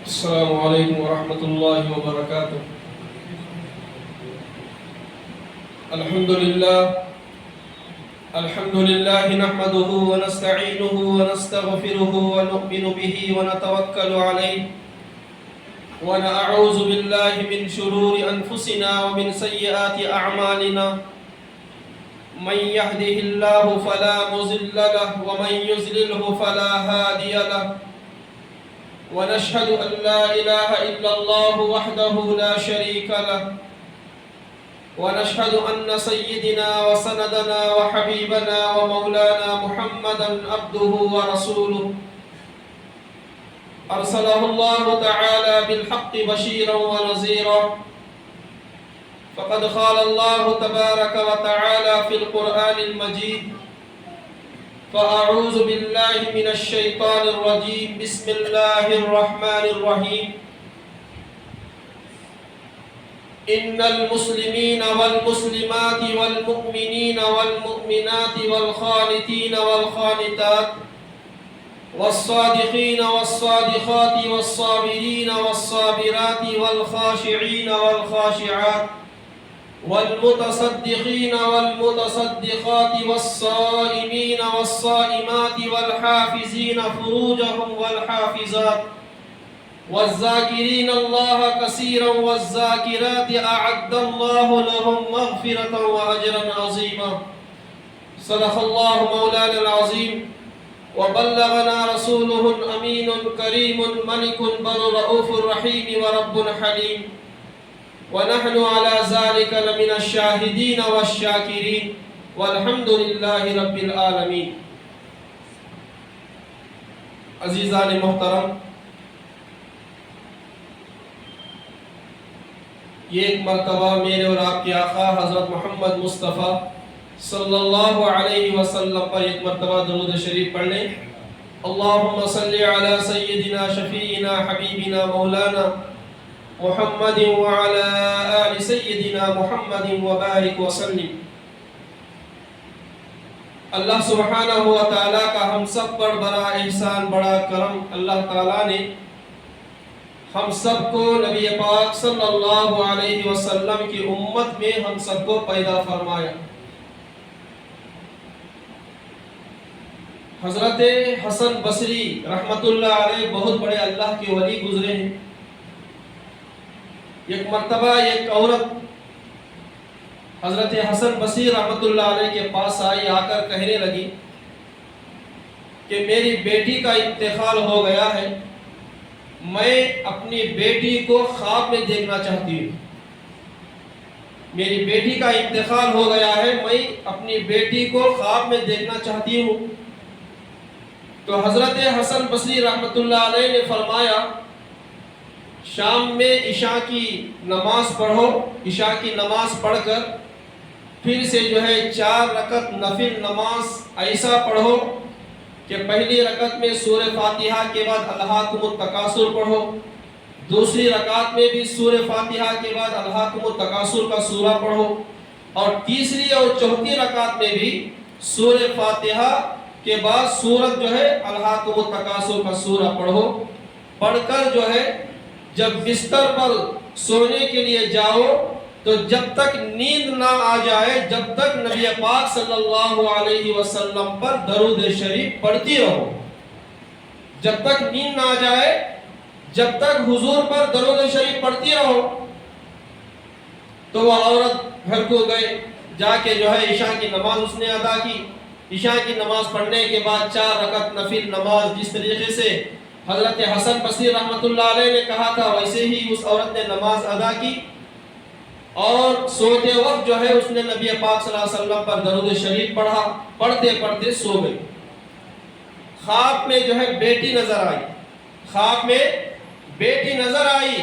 السلام علیکم ورحمۃ اللہ وبرکاتہ۔ الحمد للہ نحمده ونستعینه ونستغفره ونؤمن به ونتوکل علیہ ونعوذ باللہ من شرور انفسنا ومن سیئات اعمالنا، من يهده الله فلا مضل له ومن يضلل فلا هادي له، ونشهد أن لا إله إلا الله وحده لا شريك له، ونشهد أن سيدنا وسندنا وحبيبنا ومولانا محمدا عبده ورسوله، أرسله الله تعالى بالحق بشيرا ونذيرا، فقد قال الله تبارك وتعالى في القرآن المجيد: فأعوذ بالله من الشيطان الرجيم، بسم الله الرحمن الرحيم. إن المسلمين والمسلمات والمؤمنين والمؤمنات والخانتين والخانتات والصادقين والصادقات والصابرين والصابرات والخاشعين والخاشعات والمتصدقين والمتصدقات والصائمين والصائمات والحافظين فروجهم والحافظات والذاكرين الله كثيرا والذاكرات أعد الله لهم مغفرة وأجرا عظيما. صدق الله مولانا العظيم، وبلغنا رسوله الأمين الكريم الملك بر رؤوف الرحيم ورب حليم، ونحن على ذلك لمن الشاهدين والشاكرين، والحمد لله رب العالمين. عزیزان محترم، یہ ایک مرتبہ میرے اور آپ کے آقا حضرت محمد مصطفیٰ صلی اللہ علیہ وسلم پر ایک مرتبہ درود شریف پڑھ لیں. اللہم صلی علی سیدنا شفیعنا حبیبنا مولانا محمد وعلى آل سیدنا محمد وبارک وسلم. اللہ سبحانہ و تعالیٰ کا ہم سب پر بڑا احسان، بڑا کرم. اللہ تعالیٰ نے ہم سب کو نبی پاک صلی اللہ علیہ وسلم کی امت میں ہم سب کو پیدا فرمایا. حضرت حسن بصری رحمت اللہ علیہ بہت بڑے اللہ کے ولی گزرے ہیں. ایک مرتبہ ایک عورت حضرت حسن بصری رحمت اللہ علیہ کے پاس آئی، آ کر کہنے لگی کہ میری بیٹی کا انتقال ہو گیا ہے، میں اپنی بیٹی کو خواب میں دیکھنا چاہتی ہوں. میری بیٹی کا انتقال ہو گیا ہے، میں اپنی بیٹی کو خواب میں دیکھنا چاہتی ہوں. تو حضرت حسن بصری رحمت اللہ علیہ نے فرمایا، شام میں عشاء کی نماز پڑھو، عشاء کی نماز پڑھ کر پھر سے 4 رکعت نفل نماز ایسا پڑھو کہ پہلی رکعت میں سورہ فاتحہ کے بعد الہاکم التکاثر پڑھو، دوسری رکعت میں بھی سورہ فاتحہ کے بعد الہاکم التکاثر کا سورہ پڑھو، اور تیسری اور چوتھی رکعت میں بھی سورہ فاتحہ کے بعد سورت الہاکم التکاثر کا سورہ پڑھو. پڑھ کر جب بستر پر سونے کے لیے جاؤ تو جب تک نیند نہ آ جائے، جب تک نبی پاک صلی اللہ علیہ وسلم پر درود شریف پڑھتی رہو. جب تک نیند نہ آ جائے، جب تک حضور پر درود شریف پڑھتی رہو. تو وہ عورت گھر کو گئے، جا کے عشاء کی نماز اس نے ادا کی. عشاء کی نماز پڑھنے کے بعد 4 رکعت نفل نماز جس طریقے سے حضرت حسن بصری رحمت اللہ علیہ نے کہا تھا ویسے ہی اس عورت نے نماز ادا کی، اور سوتے وقت اس نے نبی پاک صلی اللہ علیہ وسلم پر درود شریف پڑھا. پڑھتے پڑھتے سو گئی. خواب میں بیٹی نظر آئی. خواب میں بیٹی نظر آئی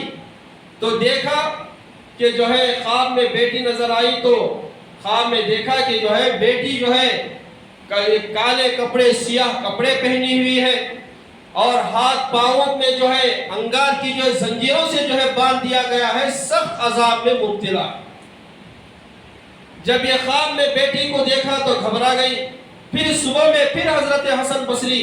تو دیکھا کہ خواب میں بیٹی نظر آئی تو خواب میں دیکھا کہ بیٹی کالے کپڑے، سیاہ کپڑے پہنی ہوئی ہے، اور ہاتھ پاؤں میں انگار کی زنجیروں سے باندھ دیا گیا ہے، سخت عذاب میں مبتلا. جب یہ خواب میں بیٹی کو دیکھا تو گھبرا گئی. پھر صبح میں پھر حضرت حسن بصری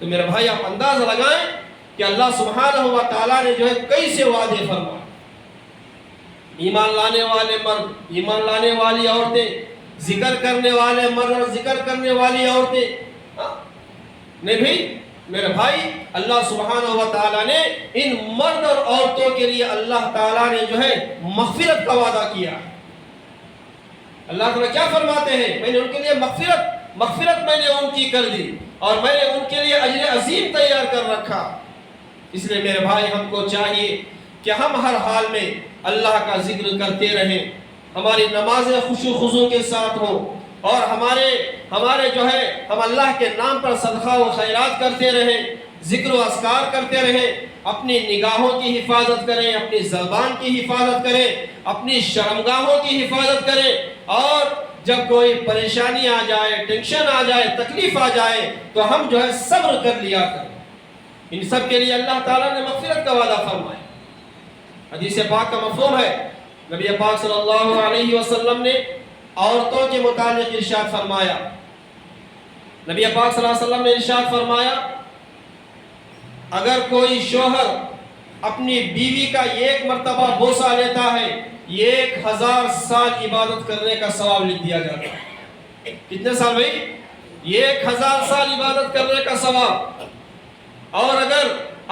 تو میرے بھائی آپ اندازہ لگائیں کہ اللہ سبحانہ و تعالیٰ نے جو ہے کیسے وعدے فرمائے. ایمان لانے والے مرد، ایمان لانے والی عورتیں، ذکر کرنے والے مرد اور ذکر کرنے والی عورتیں. نہیں بھائی میرے بھائی، اللہ سبحانہ و تعالیٰ نے ان مرد اور عورتوں کے لیے اللہ تعالیٰ نے جو ہے مغفرت کا وعدہ کیا. اللہ تعالیٰ کیا فرماتے ہیں؟ میں نے ان کے لیے مغفرت میں نے ان کی کر دی اور میں نے ان کے لیے اجر عظیم تیار کر رکھا. اس لیے میرے بھائی ہم کو چاہیے کہ ہم ہر حال میں اللہ کا ذکر کرتے رہیں، ہماری نمازیں خشوع و خضوع کے ساتھ ہوں، اور ہمارے جو ہے ہم اللہ کے نام پر صدقہ و خیرات کرتے رہیں، ذکر و اذکار کرتے رہیں، اپنی نگاہوں کی حفاظت کریں، اپنی زبان کی حفاظت کریں، اپنی شرمگاہوں کی حفاظت کریں، اور جب کوئی پریشانی آ جائے، ٹینشن آ جائے، تکلیف آ جائے تو ہم جو ہے صبر کر لیا کریں. ان سب کے لیے اللہ تعالیٰ نے مغفرت کا وعدہ فرمایا. حدیث پاک کا مفہوم ہے، نبی پاک صلی اللہ علیہ وسلم نے عورتوں کے متعلق ارشاد فرمایا. نبی پاک صلی اللہ علیہ وسلم نے ارشاد فرمایا اگر کوئی شوہر اپنی بیوی کا ایک مرتبہ بوسہ لیتا ہے 1000 سال عبادت کرنے کا ثواب لکھ دیا جاتا ہے. کتنے سال بھائی؟ 1000 سال عبادت کرنے کا ثواب. اور اگر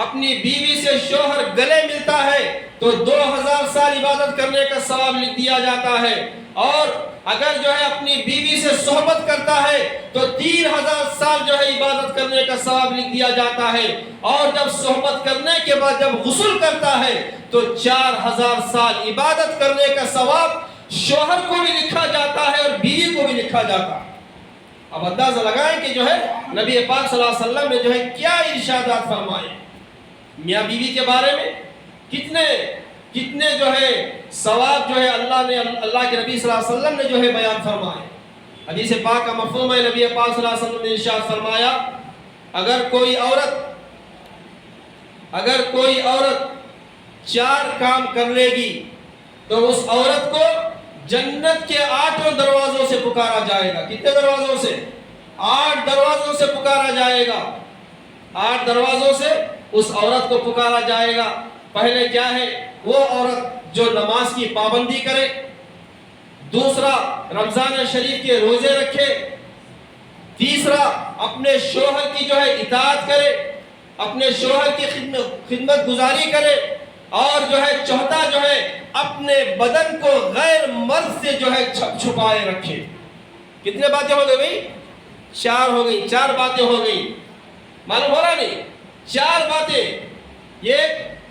اپنی بیوی سے شوہر گلے ملتا ہے تو 2000 سال عبادت کرنے کا ثواب لکھ دیا جاتا ہے. اور اگر جو ہے اپنی بیوی سے صحبت کرتا ہے تو 3000 سال جو ہے عبادت کرنے کا ثواب لکھ دیا جاتا ہے. اور جب صحبت کرنے کے بعد جب غسل کرتا ہے تو 4000 سال عبادت کرنے کا ثواب شوہر کو بھی لکھا جاتا ہے اور بیوی کو بھی لکھا جاتا ہے. اب اندازہ لگائیں کہ جو ہے نبی پاک صلی اللہ علیہ وسلم نے جو ہے کیا ارشادات فرمائے. میاں بیوی کے بارے میں کتنے جو ہے ثواب جو ہے اللہ کے نبی صلی اللہ علیہ وسلم نے جو ہے بیان فرمائے. حدیث پاک کا مفہوم ہے، نبی پاک صلی اللہ علیہ وسلم نے ارشاد فرمایا اگر کوئی عورت 4 کام کر لے گی تو اس عورت کو جنت کے 8 دروازوں سے پکارا جائے گا. کتنے دروازوں سے؟ 8 دروازوں سے پکارا جائے گا. 8 دروازوں سے اس عورت کو پکارا جائے گا. پہلے کیا ہے؟ وہ عورت جو نماز کی پابندی کرے. دوسرا، رمضان شریف کے روزے رکھے. تیسرا، اپنے شوہر کی جو ہے اطاعت کرے، اپنے شوہر کی خدمت گزاری کرے. اور جو ہے چوتھا جو ہے اپنے بدن کو غیر مرد سے جو ہے چھپائے رکھے. کتنے باتیں ہو گئی بھائی؟ 4 ہو گئی. 4 باتیں ہو گئی. معلوم ہو رہا نہیں؟ 4 باتیں. یہ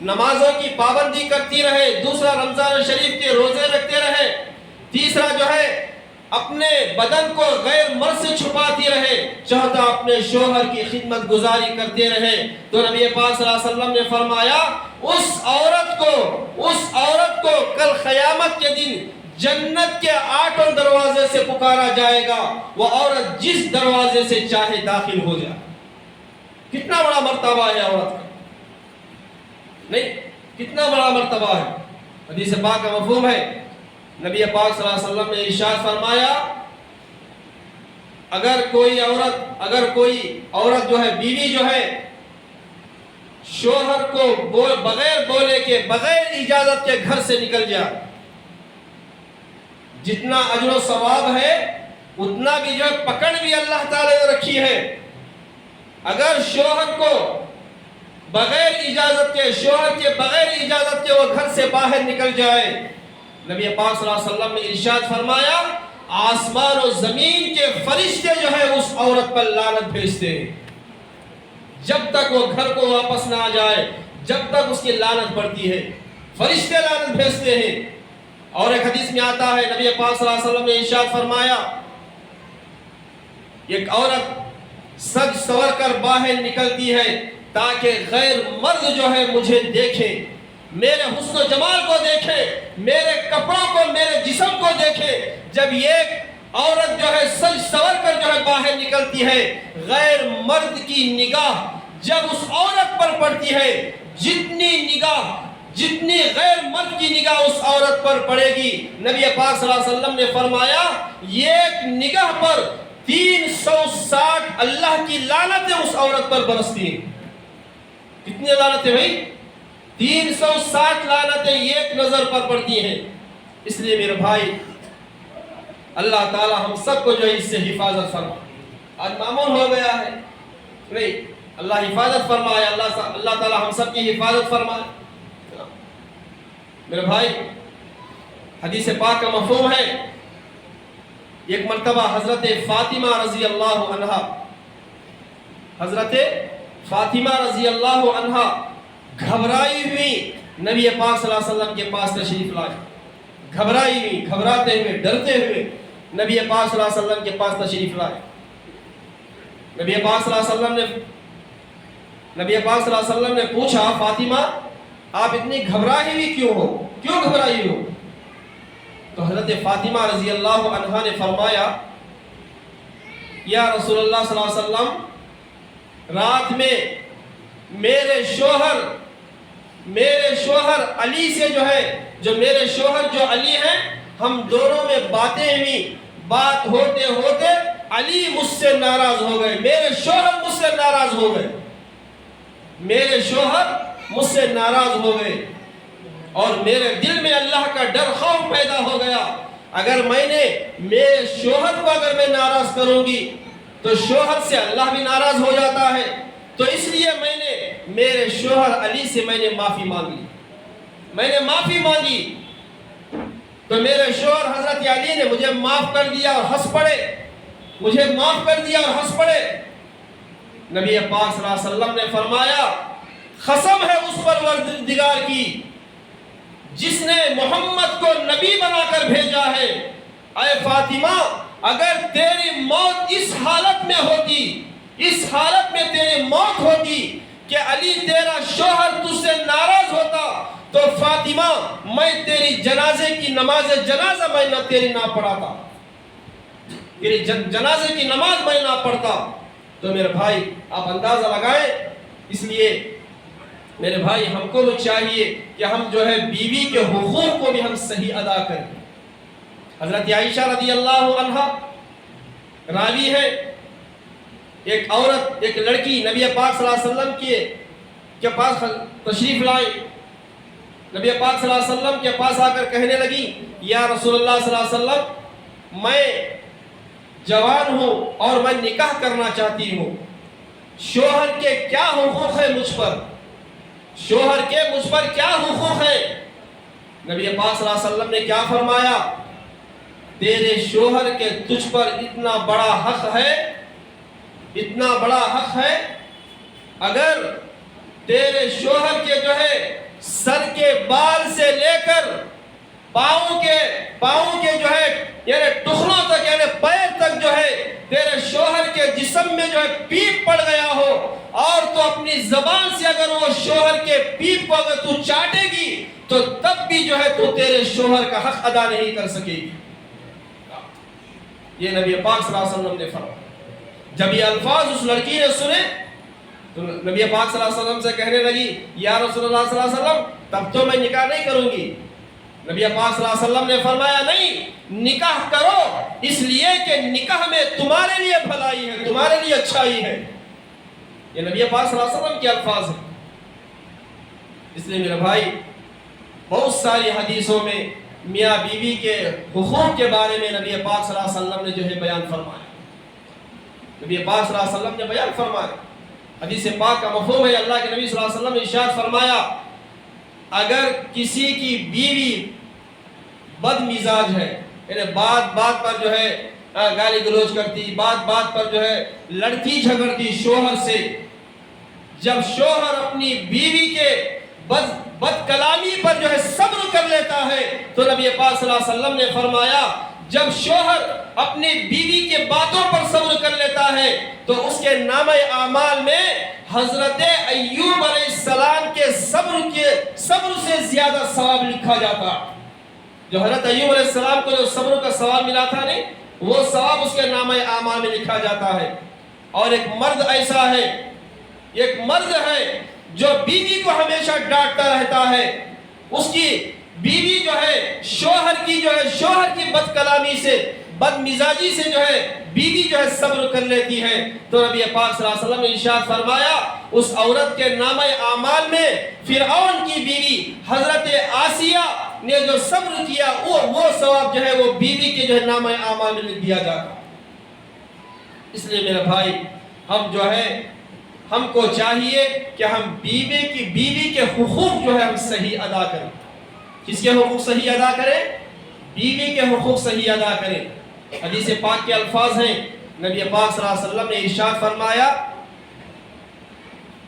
نمازوں کی پابندی کرتی رہے، دوسرا رمضان شریف کے روزے رکھتے رہے، تیسرا جو ہے اپنے بدن کو غیر مرد سے چھپاتی رہے، چوتھا اپنے شوہر کی خدمت گزاری کرتے رہے. تو نبی پاک صلی اللہ علیہ وسلم نے فرمایا اس عورت کو کل قیامت کے دن جنت کے 8 دروازے سے پکارا جائے گا، وہ عورت جس دروازے سے چاہے داخل ہو جائے. کتنا بڑا مرتبہ ہے عورت کا؟ نہیں، کتنا بڑا مرتبہ ہے. حدیث پاک کا مفہوم ہے، نبی پاک صلی اللہ علیہ وسلم نے ارشاد فرمایا اگر کوئی عورت جو ہے بیوی جو ہے شوہر کو بغیر بولے کے بغیر اجازت کے گھر سے نکل جائے، جتنا اجر و ثواب ہے اتنا بھی جو ہے پکڑ بھی اللہ تعالی نے رکھی ہے. اگر شوہر کو بغیر اجازت کے وہ گھر سے باہر نکل جائے، نبی پاک صلی اللہ علیہ وسلم نے ارشاد فرمایا آسمان و زمین کے فرشتے جو ہے اس عورت پر لعنت بھیجتے ہیں جب تک وہ گھر کو واپس نہ آ جائے، جب تک اس کی لعنت پڑتی ہے. فرشتے لعنت بھیجتے ہیں. اور ایک حدیث میں آتا ہے نبی پاک صلی اللہ علیہ وسلم نے ارشاد فرمایا ایک عورت سج سور کر باہر نکلتی ہے تاکہ غیر مرد جو ہے مجھے دیکھے، میرے حسن و جمال کو دیکھے، میرے کپڑوں کو، میرے جسم کو دیکھے. جب ایک عورت جو ہے سج سور کر جو ہے باہر نکلتی ہے، غیر مرد کی نگاہ جب اس عورت پر پڑتی ہے، جتنی غیر مرد کی نگاہ اس عورت پر پڑے گی، نبی پاک صلی اللہ علیہ وسلم نے فرمایا ایک نگاہ پر 360 اللہ کی لعنتیں اس عورت پر برستی ہیں. کتنی لعنتیں بھائی؟ 360 لعنتیں ایک نظر پر پڑتی ہیں. اس لیے میرے بھائی اللہ تعالی ہم سب کو جو ہے اس سے حفاظت فرمائے. آج معمول ہو گیا ہے نہیں، اللہ حفاظت فرمائے، اللہ تعالی ہم سب کی حفاظت فرمائے. میرے بھائی حدیث پاک کا مفہوم ہے، ایک مرتبہ حضرت فاطمہ رضی اللہ عنہا، حضرت فاطمہ رضی اللہ عنہا گھبرائی ہوئی نبی پاک صلی اللہ علیہ وسلم کے پاس تشریف لائے. گھبرائی ہوئی، گھبراتے ہوئے، ڈرتے ہوئے نبی پاک صلی اللہ علیہ وسلم کے پاس تشریف لائے. نبی پاک صلی اللہ علیہ وسلم نے پوچھا، فاطمہ آپ اتنی گھبرائی ہوئی کیوں ہو؟ کیوں گھبرائی ہو؟ تو حضرت فاطمہ رضی اللہ عنہا نے فرمایا، یا رسول اللہ صلی اللہ علیہ وسلم، رات میں میرے شوہر علی سے جو میرے شوہر جو علی ہیں، ہم دونوں میں باتیں ہوئی. بات ہوتے ہوتے علی مجھ سے ناراض ہو گئے، میرے شوہر مجھ سے ناراض ہو گئے، میرے شوہر مجھ سے ناراض ہو گئے، اور میرے دل میں اللہ کا ڈر خوف پیدا ہو گیا. اگر میں نے میرے شوہر کو اگر میں ناراض کروں گی تو شوہر سے اللہ بھی ناراض ہو جاتا ہے. تو اس لیے میں نے میرے شوہر علی سے میں نے معافی مانگی. تو میرے شوہر حضرت علی نے مجھے معاف کر دیا اور ہنس پڑے. نبی پاک صلی اللہ علیہ وسلم نے فرمایا، قسم ہے اس پروردگار کی جس نے محمد کو نبی بنا کر بھیجا ہے، اے فاطمہ اگر تیری موت اس حالت میں تیری موت ہوتی کہ علی تیرا شوہر تجھ سے ناراض ہوتا، تو فاطمہ میں تیری جنازے کی نماز جنازہ میں نہ پڑھاتا، تیری جنازے کی نماز میں نہ پڑھتا. تو میرے بھائی آپ اندازہ لگائیں. اس لیے میرے بھائی ہم کو بھی چاہیے کہ ہم جو ہے بیوی کے حقوق کو بھی ہم صحیح ادا کریں. حضرت عائشہ رضی اللہ عنہا راوی ہے، ایک عورت، ایک لڑکی نبی پاک صلی اللہ علیہ وسلم کے پاس تشریف لائی. نبی پاک صلی اللہ علیہ وسلم کے پاس آ کر کہنے لگی، یا رسول اللہ صلی اللہ علیہ وسلم میں جوان ہوں اور میں نکاح کرنا چاہتی ہوں، شوہر کے کیا حقوق ہے مجھ پر؟ کیا حقوق ہے؟ نبی پاک صلی اللہ علیہ وسلم نے کیا فرمایا؟ تیرے شوہر کے تجھ پر اتنا بڑا حق ہے، اگر تیرے شوہر کے جو ہے سر کے بال سے لے کر پاؤں کے جو ہے یعنی ٹخنوں تک، یعنی پیر تک جو ہے تیرے شوہر کے جسم میں جو ہے پیپ پڑ گیا ہو، اور تو اپنی زبان سے اگر وہ شوہر کے پیپ کو اگر تو چاٹے گی تو تب بھی جو ہے تو تیرے شوہر کا حق ادا نہیں کر سکے گی. یہ نبی پاک صلی اللہ علیہ وسلم نے فرمایا. جب یہ الفاظ اس لڑکی نے سنے تو نبی پاک صلی اللہ علیہ وسلم سے کہنے لگی، یا رسول اللہ صلی اللہ علیہ وسلم تب تو میں نکاح نہیں کروں گی. نبی پاک صلی اللہ علیہ وسلم نے فرمایا، نہیں، نکاح کرو، اس لیے کہ نکاح میں تمہارے لیے بھلائی ہے، تمہارے لیے اچھائی ہے. یہ نبی پاک صلی اللہ علیہ وسلم کے الفاظ ہیں. اس لیے میرے بھائی بہت ساری حدیثوں میں میاں بیوی کے حقوق کے بارے میں نبی پاک صلی اللہ علیہ وسلم نے جو ہے بیان فرمایا. نبی پاک صلی اللہ علیہ وسلم نے بیان فرمایا. حدیث پاک کا مفہوم ہے، اللہ کے نبی صلی اللہ علیہ وسلم نے ارشاد فرمایا، اگر کسی کی بیوی بد مزاج ہے، یعنی بات پر جو ہے گالی گلوچ کرتی، بات پر جو ہے لڑتی جھگڑتی شوہر سے، جب شوہر اپنی بیوی کے بد کلامی پر جو ہے صبر کر لیتا ہے، تو نبی پاک صلی اللہ علیہ وسلم نے فرمایا جب شوہر اپنی بیوی کے باتوں پر صبر کر لیتا ہے تو اس کے نامہ اعمال میں حضرت ایوب علیہ السلام کے صبر سے زیادہ ثواب لکھا جاتا. جو حضرت ایوب علیہ السلام کو جو صبر کا ثواب ملا تھا نہیں، وہ ثواب اس کے نامہ اعمال میں لکھا جاتا ہے. اور ایک مرد ایسا ہے، ایک مرد ہے جو بیوی کو ہمیشہ ڈانٹتا رہتا ہے، اس کی بیوی جو ہے شوہر کی بد کلامی سے بد مزاجی سے جو ہے بیوی جو ہے صبر کر لیتی ہے، تو نبی پاک صلی اللہ علیہ وسلم نے ارشاد فرمایا اس عورت کے نامہ اعمال میں فرعون کی بیوی حضرت آسیہ نے جو صبر کیا وہ ثواب جو ہے وہ بیوی کے جو ہے نامہ اعمال میں لکھ دیا جاتا۔ اس لیے میرے بھائی ہم جو ہے ہم کو چاہیے کہ ہم بیوی کے حقوق جو ہے ہم صحیح ادا کریں۔ کس کے حقوق صحیح ادا کریں؟ بیوی کے حقوق صحیح ادا کریں۔ حدیث پاک کے الفاظ ہیں، نبی پاک صلی اللہ علیہ وسلم نے ارشاد فرمایا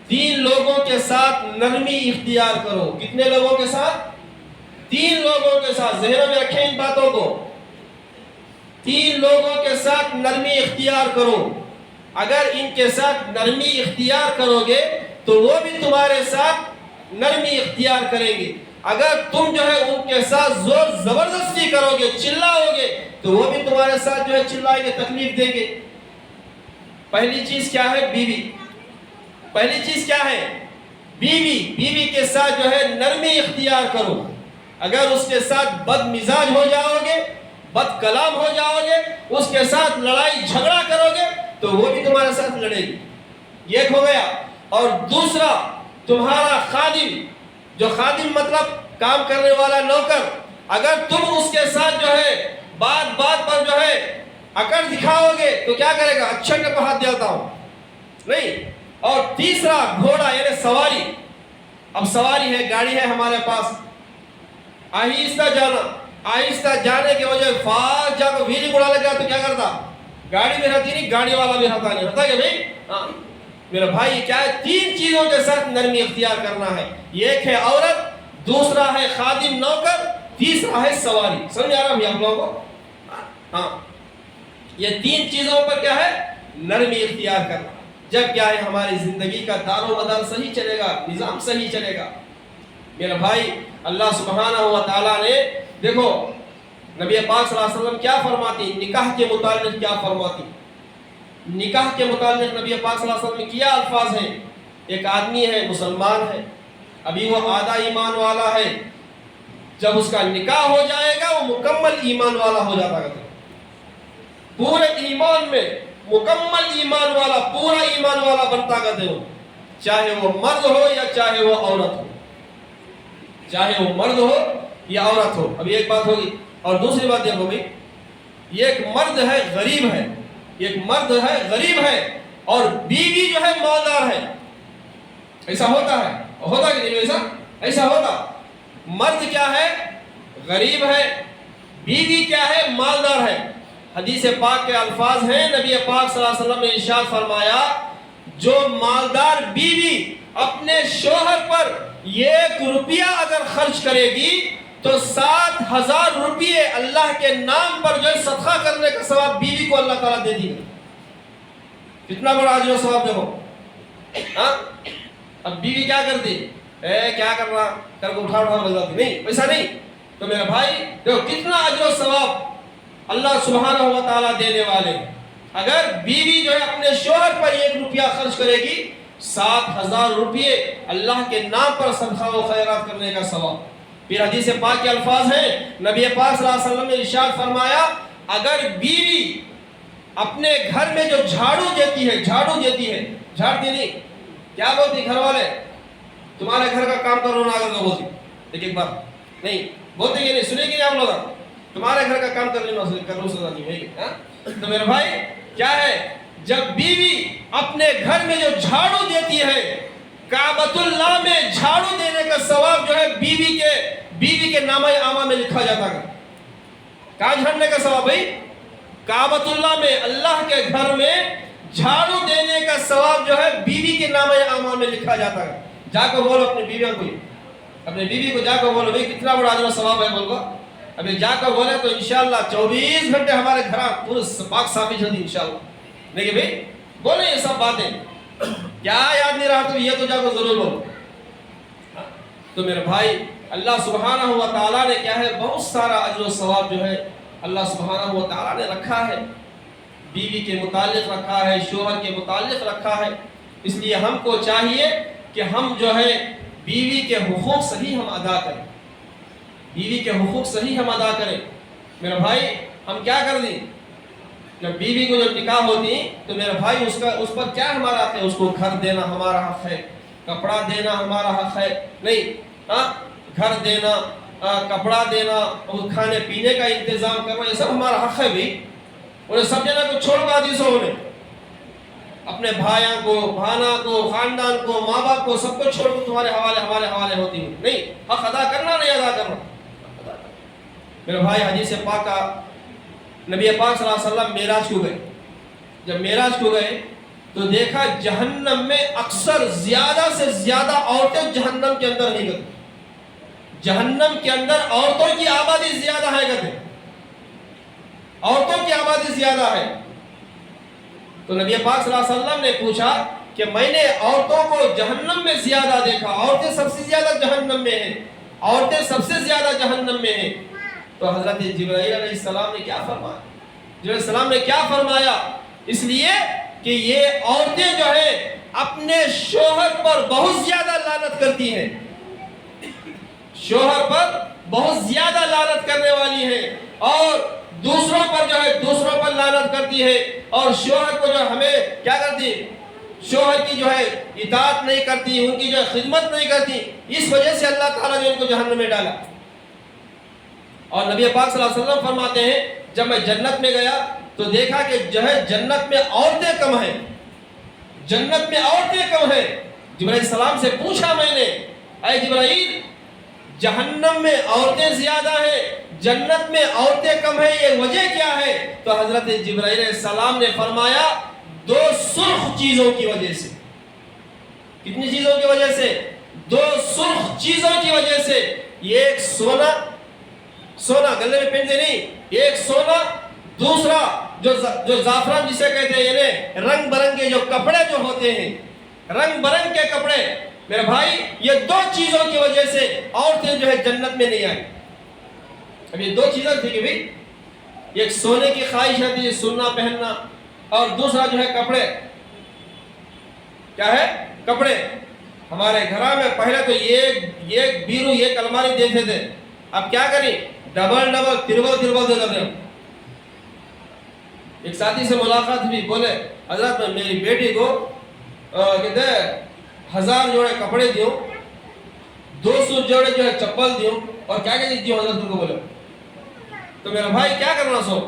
3 لوگوں کے ساتھ نرمی اختیار کرو۔ کتنے لوگوں کے ساتھ؟ 3 لوگوں کے ساتھ۔ ذہنوں میں رکھیں ان باتوں کو، 3 لوگوں کے ساتھ نرمی اختیار کرو۔ اگر ان کے ساتھ نرمی اختیار کرو گے تو وہ بھی تمہارے ساتھ نرمی اختیار کریں گے۔ اگر تم جو ہے ان کے ساتھ زور زبردستی کرو گے، چلاؤ گے، تو وہ بھی تمہارے ساتھ جو ہے چلائیں گے، تکلیف دیں گے۔ پہلی چیز کیا ہے؟ بیوی۔ پہلی چیز کیا ہے؟ بیوی کے ساتھ جو ہے نرمی اختیار کرو۔ اگر اس کے ساتھ بد مزاج ہو جاؤ گے، بد کلام ہو جاؤ گے، اس کے ساتھ لڑائی جھگڑا کرو گے تو وہ بھی تمہارے ساتھ لڑے گی۔ یہ ایک ہو گیا۔ اور دوسرا، تمہارا خادم، جو خادم مطلب کام کرنے والا نوکر، اگر تم اس کے ساتھ جو ہے بات پر جو ہے اکڑ دکھاؤ گے تو کیا کرے گا؟ اچھا کہ کو ہاتھ دیتا ہوں نہیں۔ اور تیسرا، گھوڑا یعنی سواری۔ اب سواری ہے، گاڑی ہے ہمارے پاس، آہستہ جانا، آہستہ جانے کی وجہ فاس جا کو ویلی اڑا لگا تو کیا کرتا؟ گاڑی میں رہتی نہیں، گاڑی والا بھی رہتا نہیں، رہتا کہ بھائی؟ ہاں میرا بھائی کیا ہے؟ 3 چیزوں کے ساتھ نرمی اختیار کرنا ہے۔ ایک ہے عورت، دوسرا ہے خادم نوکر، تیسرا ہے سواری۔ سمجھ آ رہا ہے آپ لوگوں کو؟ ہاں یہ 3 چیزوں پر کیا ہے؟ نرمی اختیار کرنا۔ جب کیا ہے ہماری زندگی کا دار و مدار صحیح چلے گا، نظام صحیح چلے گا۔ میرا بھائی اللہ سبحانہ و تعالیٰ نے دیکھو نبی پاک صلی اللہ علیہ وسلم کیا فرماتی، نکاح کے متعلق کیا فرماتی؟ نکاح کے متعلق نبی پاک صلی اللہ علیہ وسلم میں کیا الفاظ ہیں؟ ایک آدمی ہے، مسلمان ہے، ابھی وہ آدھا ایمان والا ہے، جب اس کا نکاح ہو جائے گا وہ مکمل ایمان والا ہو جاتا ہے۔ پورے ایمان میں مکمل ایمان والا، پورا ایمان والا بنتا کرتے ہو، چاہے وہ مرد ہو یا چاہے وہ عورت ہو، چاہے وہ مرد ہو یا عورت ہو۔ ابھی ایک بات ہوگی، اور دوسری بات دیکھو بھائی، یہ ایک مرد ہے غریب ہے، ایک مرد ہے غریب ہے اور بیوی جو ہے مالدار ہے۔ ایسا ہوتا ہے؟ ہوتا کہ نہیں ایسا؟ ایسا ہوتا۔ مرد کیا ہے؟ غریب ہے، بیوی کیا ہے؟ مالدار ہے۔ حدیث پاک کے الفاظ ہیں، نبی پاک صلی اللہ علیہ وسلم نے ارشاد فرمایا جو مالدار بیوی اپنے شوہر پر 1 روپیہ اگر خرچ کرے گی تو 7,000 روپیے اللہ کے نام پر جو صدقہ کرنے کا ثواب بیوی کو اللہ تعالیٰ دے دی۔ کتنا بڑا اجر و ثواب دیکھو۔ ہاں اب بیوی کیا کرتی؟ کیا کرنا کر کے اٹھا بجاتی نہیں، ایسا نہیں۔ تو میرے بھائی دیکھو کتنا اجر و ثواب اللہ سبحانہ و تعالیٰ دینے والے۔ اگر بیوی جو ہے اپنے شوہر پر 1 روپیہ خرچ کرے گی، 7,000 روپیے اللہ کے نام پر صدقہ و خیرات کرنے کا ثواب۔ پھر حدیث پاک کے الفاظ ہیں، نبی پاک صلی اللہ علیہ وسلم نے ارشاد فرمایا اگر بیوی اپنے گھر میں جو جھاڑو دیتی ہے، جھاڑتی نہیں، کیا بولتی گھر والے؟ تمہارے گھر کا کام کرو نہ کرو بولتی، ایک بار نہیں بولتے کہ نہیں، سنے کہ نہیں آپ لوگ؟ تمہارے گھر کا کام کرو سزا نہیں ہے۔ تو میرے بھائی کیا ہے؟ جب بیوی اپنے گھر میں جو جھاڑو دیتی ہے، کعبۃ اللہ میں جھاڑو دینے کا ثواب جو ہے بیوی کے نامہ اعمال میں لکھا جاتا ہے۔ کہاں جھاڑنے کا ثواب بھائی؟ کعبۃ اللہ میں، اللہ کے گھر میں جھاڑو دینے کا ثواب جو ہے بیوی کے نامہ اعمال میں لکھا جاتا ہے۔ جا کر بولو اپنی بیوی کو جا کر بولو بھائی کتنا بڑا اجر و ثواب ہے، بول کو ابھی جا کر بولے تو انشاءاللہ 24 گھنٹے ہمارے گھر پورے پاک صافی چلتی انشاءاللہ۔ دیکھیں بھائی بولے یہ سب باتیں، کیا یاد نہیں رہا تو یہ تو جا کر ضرور بولو۔ تو میرے بھائی اللہ سبحانہ و تعالیٰ نے کیا ہے بہت سارا اجر و ثواب جو ہے اللہ سبحانہ و تعالیٰ نے رکھا ہے، بیوی کے متعلق رکھا ہے، شوہر کے متعلق رکھا ہے۔ اس لیے ہم کو چاہیے کہ ہم جو ہے بیوی کے حقوق صحیح ہم ادا کریں، بیوی کے حقوق صحیح ہم ادا کریں۔ میرے بھائی ہم کیا کر دیں؟ جب بیوی کو جب نکاح ہوتی تو میرے بھائی اس پر کیا ہمارا حق ہے؟ اس کو گھر دینا ہمارا حق ہے، کپڑا دینا ہمارا حق ہے، نہیں گھر دینا، کپڑا دینا، کھانے پینے کا انتظام کرنا، یہ سب ہمارا حق ہے بھی۔ انہیں سب جنا کو چھوڑ کر حدیثوں نے اپنے بھائیوں کو، بھانا کو، خاندان کو، ماں باپ کو، سب کو چھوڑ کر تمہارے حوالے ہوتی ہوں، نہیں حق ادا کرنا، نہیں ادا کرنا۔ میرے بھائی حدیث پاک نبی پاک صلی اللہ علیہ وسلم معراج کو گئے، جب معراج کو گئے تو دیکھا جہنم میں اکثر زیادہ سے زیادہ عورتیں جہنم کے اندر نہیں گئیں، جہنم کے اندر عورتوں کی آبادی زیادہ ہے، کہتے ہیں عورتوں کی آبادی زیادہ ہے۔ تو نبی پاک صلی اللہ علیہ وسلم نے پوچھا کہ میں نے عورتوں کو جہنم میں زیادہ دیکھا، عورتیں سب سے زیادہ جہنم میں ہیں، عورتیں سب سے زیادہ جہنم میں ہیں۔ تو حضرت جبرائیل علیہ السلام نے کیا فرمایا؟ جبرائیل علیہ السلام نے کیا فرمایا؟ اس لیے کہ یہ عورتیں جو ہیں اپنے شوہر پر بہت زیادہ لعنت کرتی ہیں، شوہر پر بہت زیادہ لعنت کرنے والی ہیں، اور دوسروں پر جو ہے دوسروں پر لعنت کرتی ہے، اور شوہر کو جو ہمیں کیا کرتی، شوہر کی جو ہے اطاعت نہیں کرتی، ان کی جو خدمت نہیں کرتی، اس وجہ سے اللہ تعالیٰ نے ان کو جہنم میں ڈالا۔ اور نبی پاک صلی اللہ علیہ وسلم فرماتے ہیں جب میں جنت میں گیا تو دیکھا کہ جو ہے جنت میں عورتیں کم ہیں، جنت میں عورتیں کم ہیں۔ جبرائیل السلام سے پوچھا میں نے، اے جبرائیل جہنم میں عورتیں زیادہ ہیں، جنت میں عورتیں کم ہیں، یہ وجہ کیا ہے؟ تو حضرت جبرائیل السلام نے فرمایا دو سرخ چیزوں کی وجہ سے۔ کتنی چیزوں کی وجہ سے؟ دو سرخ چیزوں کی وجہ سے۔ یہ ایک سونا گلے میں پہنتے نہیں، ایک سونا، دوسرا جو زعفران جسے کہتے ہیں، یعنی رنگ برنگے جو کپڑے جو ہوتے ہیں، رنگ برنگ کے کپڑے۔ میرے بھائی یہ دو چیزوں کی وجہ سے عورتیں جو ہے جنت میں نہیں آئی۔ اب یہ دو چیزیں تھی کہ بھئی ایک سونے کی خواہش ہے، سننا پہننا، اور دوسرا جو ہے کپڑے۔ کیا ہے؟ کپڑے۔ ہمارے گھر میں پہلے تو ایک بیرو ایک الماری دیتے تھے، اب کیا کریں؟ ڈبل تربل دے دیتے ہیں۔ ایک ساتھی سے ملاقات ہوئی، بولے حضرت میں میری بیٹی کو کہتے ہیں 1000 جوڑے کپڑے دیوں، 200 جوڑے جو ہے چپل دیوں، اور کیا کہتی دیوں حضرت ان کو بولے۔ تو میرا بھائی کیا کرنا سو؟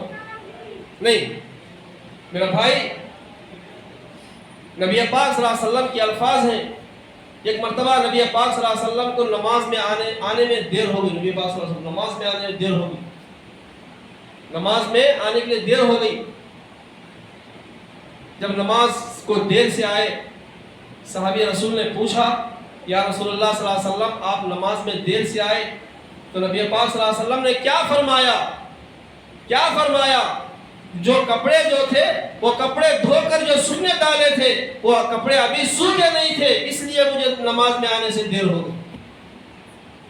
نہیں میرا بھائی نبی پاک صلی اللہ علیہ وسلم کے الفاظ ہیں۔ ایک مرتبہ نبی پاک صلی اللہ علیہ وسلم کو نماز میں آنے میں دیر ہو گئی، نبی پاک صلی اللہ علیہ وسلم نماز میں آنے میں دیر ہو گئی، نماز میں آنے کے لیے دیر ہو گئی۔ جب نماز کو دیر سے آئے، صحابی رسول نے پوچھا یا رسول اللہ صلی اللہ علیہ وسلم آپ نماز میں دیر سے آئے؟ تو نبی پاک صلی اللہ علیہ وسلم نے کیا فرمایا؟ جو کپڑے جو تھے وہ کپڑے دھو کر جو سوکھنے ڈالے تھے وہ کپڑے ابھی سوکھے نہیں تھے، اس لیے مجھے نماز میں آنے سے دیر ہو گئی۔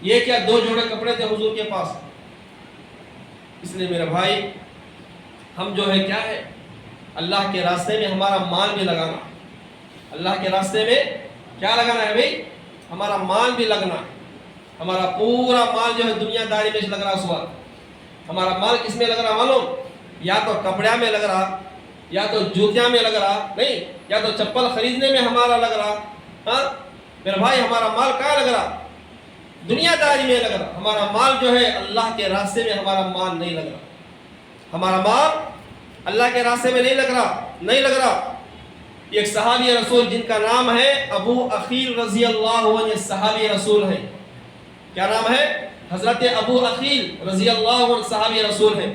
یہ کیا 2 جوڑے کپڑے تھے حضور کے پاس۔ اس لیے میرے بھائی ہم جو ہے کیا ہے اللہ کے راستے میں ہمارا مال بھی لگانا، اللہ کے راستے میں کیا لگانا ہے بھائی؟ ہمارا مال بھی لگنا ہے۔ ہمارا پورا مال جو ہے دنیا داری میں لگ رہا، سوال ہمارا مال کس میں لگ رہا معلوم؟ یا تو کپڑے میں لگ رہا، یا تو جوتیاں میں لگ رہا، نہیں یا تو چپل خریدنے میں ہمارا لگ رہا۔ ہاں میرے بھائی ہمارا مال کہاں لگ رہا؟ دنیا داری میں لگ رہا۔ ہمارا مال جو ہے اللہ کے راستے میں ہمارا مال نہیں لگ رہا، ہمارا مال اللہ کے راستے میں نہیں لگ رہا۔ ایک صحابی رسول جن کا نام ہے ابو عقیل رضی اللہ عنہ، صحابی رسول ہے۔ کیا نام ہے؟ حضرت ابو عقیل رضی اللہ عنہ صحابی رسول ہے۔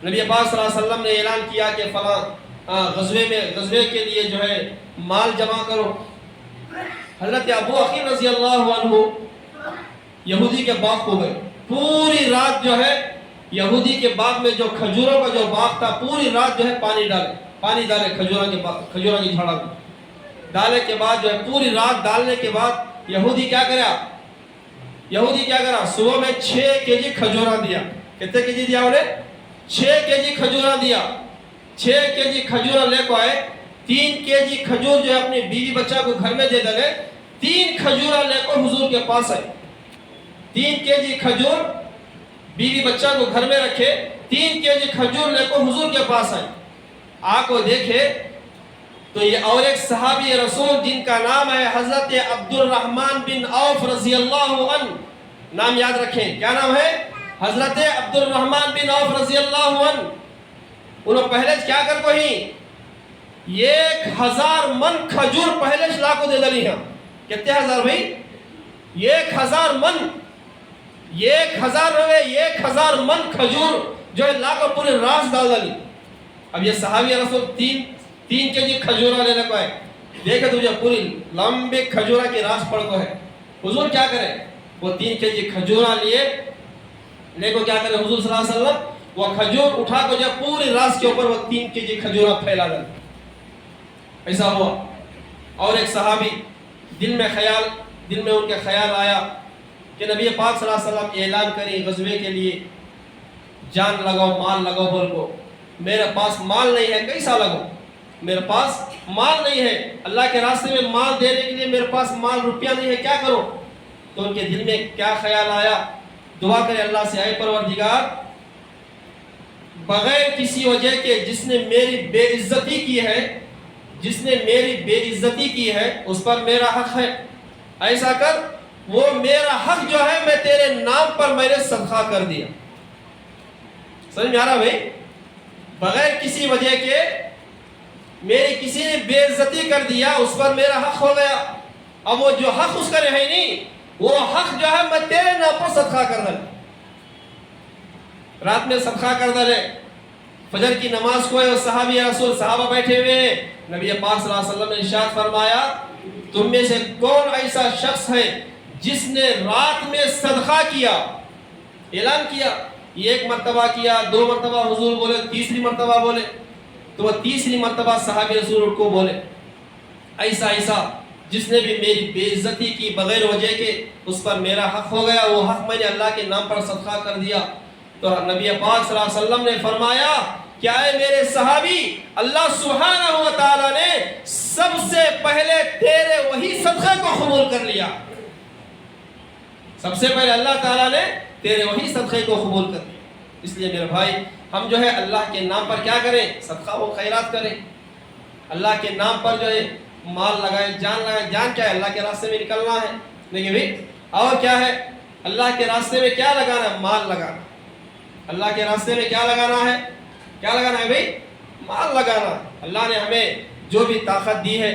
نبی پاک صلی اللہ علیہ وسلم نے اعلان کیا کہ فلاں غزوے کے لیے جو ہے مال جمع کرو۔ حضرت ابو عقیل رضی اللہ عنہ یہودی کے باغ کو گئے، پوری رات جو ہے یہودی کے باغ میں جو کھجوروں کا جو باغ تھا پوری رات جو ہے پانی ڈالے کھجوروں کی جھاڑا میں ڈالے کے بعد جو ہے پوری رات ڈالنے کے بعد یہودی کیا کرا صبح میں 6 کیجی کھجورا دیا۔ کتنے کیجی دیا انہیں؟ 6 کیجی کھجورا دیا۔ 6 کیجی کھجورا لے کو آئے، 3 کیجی کھجور جو ہے اپنی بیوی بچہ کو گھر میں دے دلے، 3 کھجورا لے کو حضور کے پاس آئے۔ 3 کیجی کھجور بیوی بچہ کو گھر میں رکھے، 3 kg کھجور لے کر حضور کے پاس آئی. آ کو دیکھے تو یہ اور ایک صحابی رسول جن کا نام ہے حضرت عبد الرحمن بن عوف رضی اللہ عنہ. نام یاد رکھیں, کیا نام ہے؟ حضرت عبد الرحمن بن عوف رضی اللہ عنہ. انہوں پہلے کیا کر کو ہی 1000 من کھجور پہلے لا کو دے دلی ہیں. کتنے ہزار بھائی؟ 1000 من. 1000 من کھجور جو ہے لا کو پورے راس ڈال دلی. اب یہ صحابی رسول 3 kg کھجورہ لینے کو ہے. دیکھے تجھے پوری لمبے کھجورہ کی راس پڑ کو ہے. حضور کیا کرے؟ وہ 3 kg کھجورہ لے کو کیا کرے حضور صلی اللہ علیہ وسلم؟ وہ کھجور اٹھا کو جب پوری راس کے اوپر وہ 3 kg کھجورہ پھیلا دے. ایسا ہوا. اور ایک صحابی دل میں ان کے خیال آیا کہ نبی پاک صلی اللہ علیہ وسلم اعلان کریں غزوے کے لیے جان لگاؤ مال لگاؤ بول کو. میرے پاس مال نہیں ہے, کیسا لگاؤ؟ میرے پاس مال نہیں ہے, اللہ کے راستے میں مال دینے کے لیے میرے پاس مال روپیہ نہیں ہے, کیا کرو؟ تو ان کے دل میں کیا خیال آیا؟ دعا کرے اللہ سے, اے پروردگار بغیر کسی وجہ کے جس نے میری بے عزتی کی ہے اس پر میرا حق ہے. ایسا کر وہ میرا حق جو ہے میں تیرے نام پر میں نے صدقہ کر دیا. سمجھ میں آ رہا بھائی؟ بغیر کسی وجہ کے میری کسی نے بے عزتی کر دیا, اس پر میرا حق ہو گیا. اب وہ جو حق اس کا رہے نہیں, وہ حق جو ہے میں تیرے نام پر صدقہ کر دیا. رات میں صدقہ کر دے. فجر کی نماز کو ہے, صحابی رسول صحابہ بیٹھے ہوئے ہیں. نبی پاک صلی اللہ علیہ وسلم نے ارشاد فرمایا تم میں سے کون ایسا شخص ہے جس نے رات میں صدقہ کیا؟ اعلان کیا. یہ 1 مرتبہ کیا, 2 مرتبہ حضور بولے, تیسری مرتبہ بولے تو وہ تیسری مرتبہ صحابی رسول کو بولے ایسا جس نے بھی میری بے عزتی کی بغیر وجہ کے اس پر میرا حق ہو گیا, وہ حق میں نے اللہ کے نام پر صدقہ کر دیا. تو نبی پاک صلی اللہ علیہ وسلم نے فرمایا کیا ہے میرے صحابی, اللہ سبحانہ و تعالی نے سب سے پہلے تیرے وہی صدقے کو قبول کر لیا. سب سے پہلے اللہ تعالیٰ نے تیرے وہی صدقے کو قبول کر لیا. اس لیے میرے بھائی ہم جو ہے اللہ کے نام پر کیا کریں؟ صدقہ و خیرات کریں. اللہ کے نام پر جو ہے مال لگائیں, جان لگائیں. جان کیا ہے؟ اللہ کے راستے میں نکلنا ہے. لیکن بھائی اور کیا ہے؟ اللہ کے راستے میں کیا لگانا ہے؟ مال لگانا. اللہ کے راستے میں کیا لگانا ہے؟ کیا لگانا ہے بھائی؟ مال لگانا. اللہ نے ہمیں جو بھی طاقت دی ہے